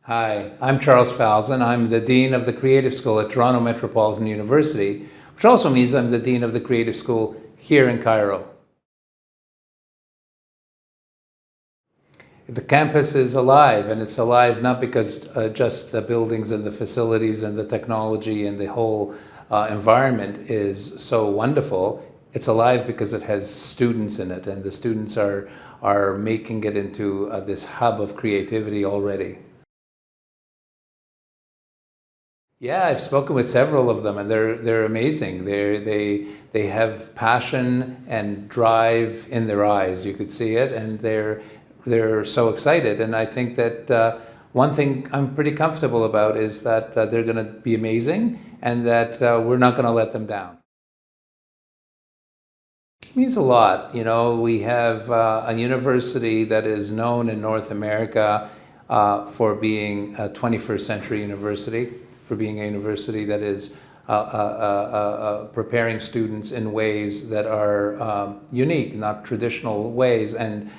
Hi, I'm Charles Falzon. I'm the Dean of the Creative School at Toronto Metropolitan University, which also means I'm the Dean of the Creative School here in Cairo. The campus is alive, and it's alive not because just the buildings and the facilities and the technology and the whole environment is so wonderful. It's alive because it has students in it, and the students are making it into this hub of creativity already. Yeah, I've spoken with several of them, and they're amazing. They have passion and drive in their eyes. You could see it, and they're so excited. And I think that one thing I'm pretty comfortable about is that they're going to be amazing, and that we're not going to let them down. It means a lot. You know, we have a university that is known in North America for being a 21st century university, for being a university that is preparing students in ways that are unique, not traditional ways. And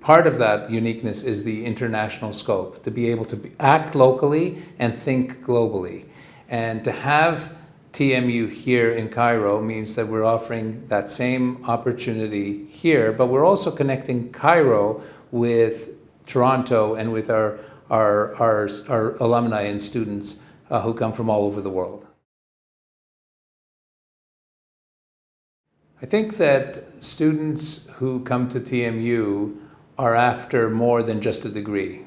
part of that uniqueness is the international scope, to be able to act locally and think globally. And to have TMU here in Cairo means that we're offering that same opportunity here, but we're also connecting Cairo with Toronto and with our alumni and students who come from all over the world. I think that students who come to TMU are after more than just a degree.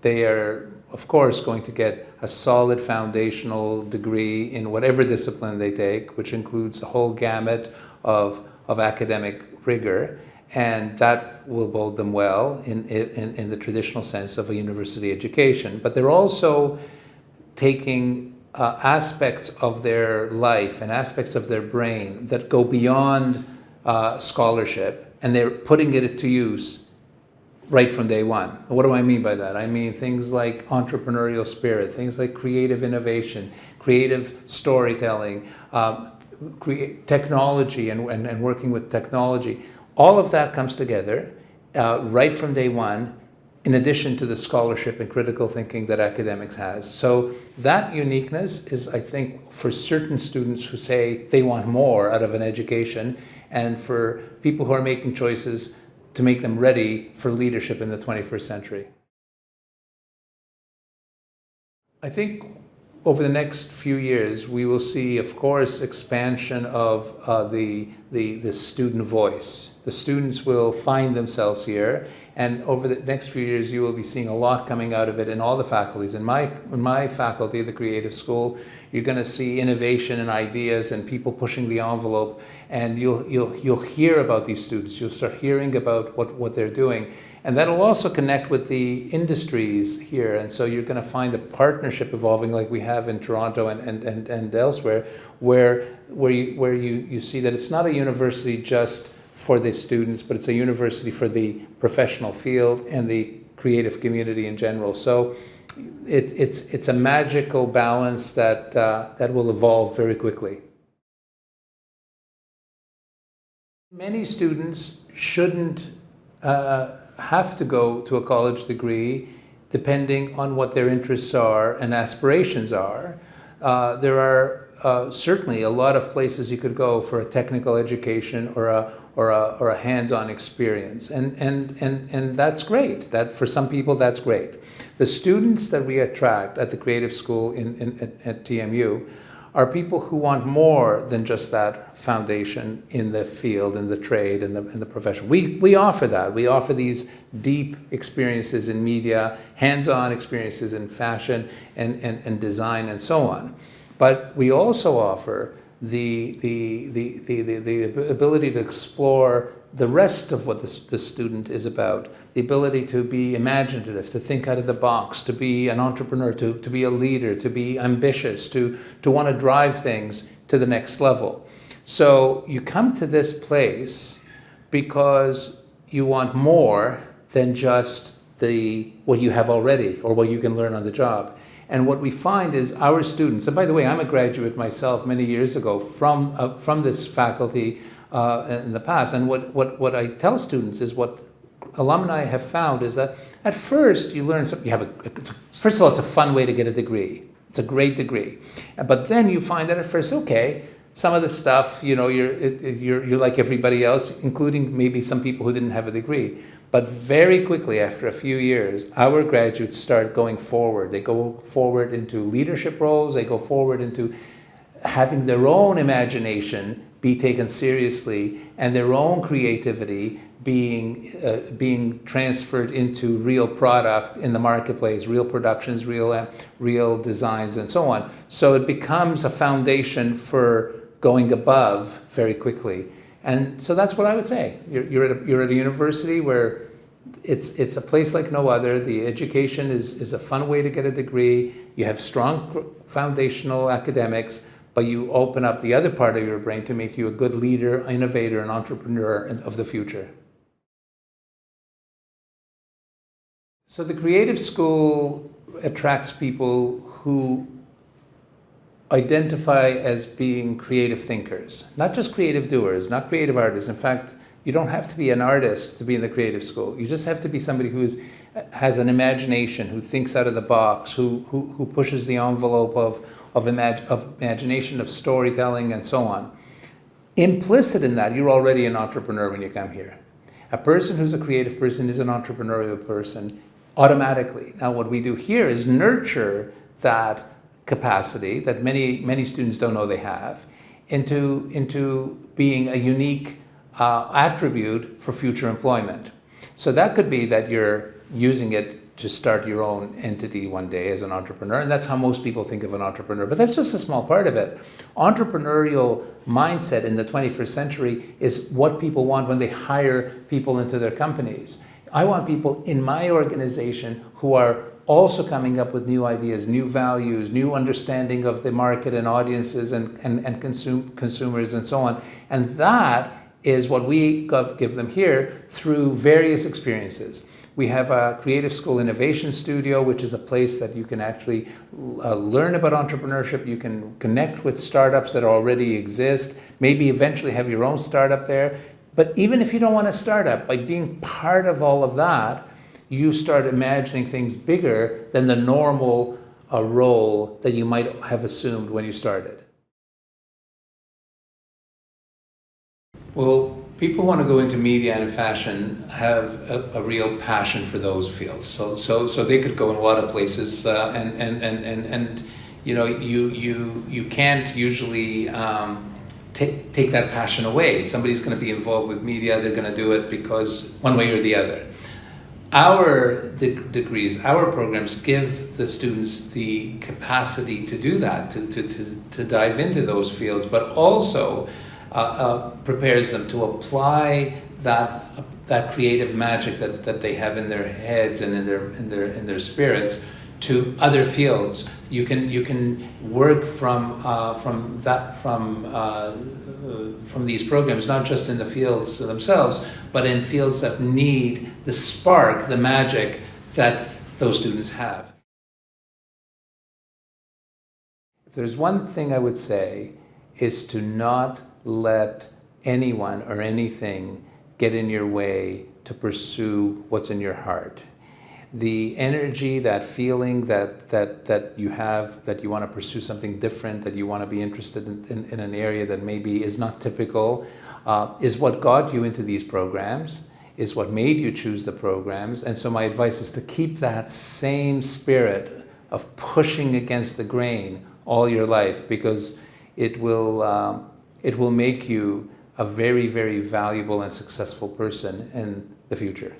They are, of course, going to get a solid foundational degree in whatever discipline they take, which includes the whole gamut of academic rigor, and that will bode them well in the traditional sense of a university education. But they're also taking aspects of their life and aspects of their brain that go beyond scholarship, and they're putting it to use right from day one. What do I mean by that? I mean things like entrepreneurial spirit, things like creative innovation, creative storytelling, technology and working with technology. All of that comes together right from day one, in addition to the scholarship and critical thinking that academics has. So that uniqueness is, I think, for certain students who say they want more out of an education, and for people who are making choices to make them ready for leadership in the 21st century. I think over the next few years, we will see, of course, expansion of the student voice. The students will find themselves here, and over the next few years, you will be seeing a lot coming out of it in all the faculties. In my faculty, the Creative School, you're going to see innovation and ideas and people pushing the envelope, and you'll hear about these students. You'll start hearing about what they're doing. And that'll also connect with the industries here. And so you're going to find a partnership evolving like we have in Toronto and elsewhere, where you see that it's not a university just for the students, but it's a university for the professional field and the creative community in general. So it's a magical balance that will evolve very quickly. Many students shouldn't have to go to a college degree depending on what their interests are and aspirations are. There are certainly a lot of places you could go for a technical education or a hands-on experience, and that's great. That for some people that's great. The students that we attract at the Creative School at TMU are people who want more than just that foundation in the field, in the trade, in the profession. We offer that. We offer these deep experiences in media, hands-on experiences in fashion and design and so on. But we also offer the ability to explore the rest of what the student is about, the ability to be imaginative, to think out of the box, to be an entrepreneur, to be a leader, to be ambitious, to want to drive things to the next level. So you come to this place because you want more than just what you have already or what you can learn on the job. And what we find is our students, and by the way, I'm a graduate myself many years ago from this faculty in the past, and what I tell students is what alumni have found is that at first you learn something. First of all, it's a fun way to get a degree. It's a great degree, but then you find that at first, okay, some of the stuff, you're like everybody else, including maybe some people who didn't have a degree. But very quickly, after a few years, our graduates start going forward. They go forward into leadership roles. They go forward into having their own imagination be taken seriously, and their own creativity being transferred into real product in the marketplace, real productions, real designs, and so on. So it becomes a foundation for going above very quickly. And so that's what I would say. You're at a university where it's a place like no other. The education is a fun way to get a degree. You have strong foundational academics, but you open up the other part of your brain to make you a good leader, innovator, and entrepreneur of the future. So the creative school attracts people who identify as being creative thinkers, not just creative doers, not creative artists. In fact, you don't have to be an artist to be in the creative school. You just have to be somebody who has an imagination, who thinks out of the box, who pushes the envelope of imagination, of storytelling, and so on. Implicit in that, you're already an entrepreneur when you come here. A person who's a creative person is an entrepreneurial person automatically. Now, what we do here is nurture that capacity that many students don't know they have into being a unique attribute for future employment. So that could be that you're using it to start your own entity one day as an entrepreneur, and that's how most people think of an entrepreneur, but that's just a small part of it. Entrepreneurial mindset in the 21st century is what people want when they hire people into their companies. I want people in my organization who are also coming up with new ideas, new values, new understanding of the market and audiences and consumers and so on. And that is what we give them here through various experiences. We have a Creative School Innovation Studio, which is a place that you can actually learn about entrepreneurship. You can connect with startups that already exist, maybe eventually have your own startup there. But even if you don't want a startup, by being part of all of that, you start imagining things bigger than the normal role that you might have assumed when you started. Well, people who want to go into media and fashion have a real passion for those fields. So they could go in a lot of places, and you can't usually take that passion away. Somebody's going to be involved with media. They're going to do it because one way or the other. Our degrees, our programs give the students the capacity to do that, to dive into those fields, but also prepares them to apply that creative magic that they have in their heads and in their spirits to other fields. You can work from these programs, not just in the fields themselves, but in fields that need the spark, the magic that those students have. If there's one thing I would say, is to not let anyone or anything get in your way to pursue what's in your heart. The energy, that feeling that you have, that you want to pursue something different, that you want to be interested in an area that maybe is not typical, is what got you into these programs, is what made you choose the programs. And so my advice is to keep that same spirit of pushing against the grain all your life, because it will make you a very, very valuable and successful person in the future.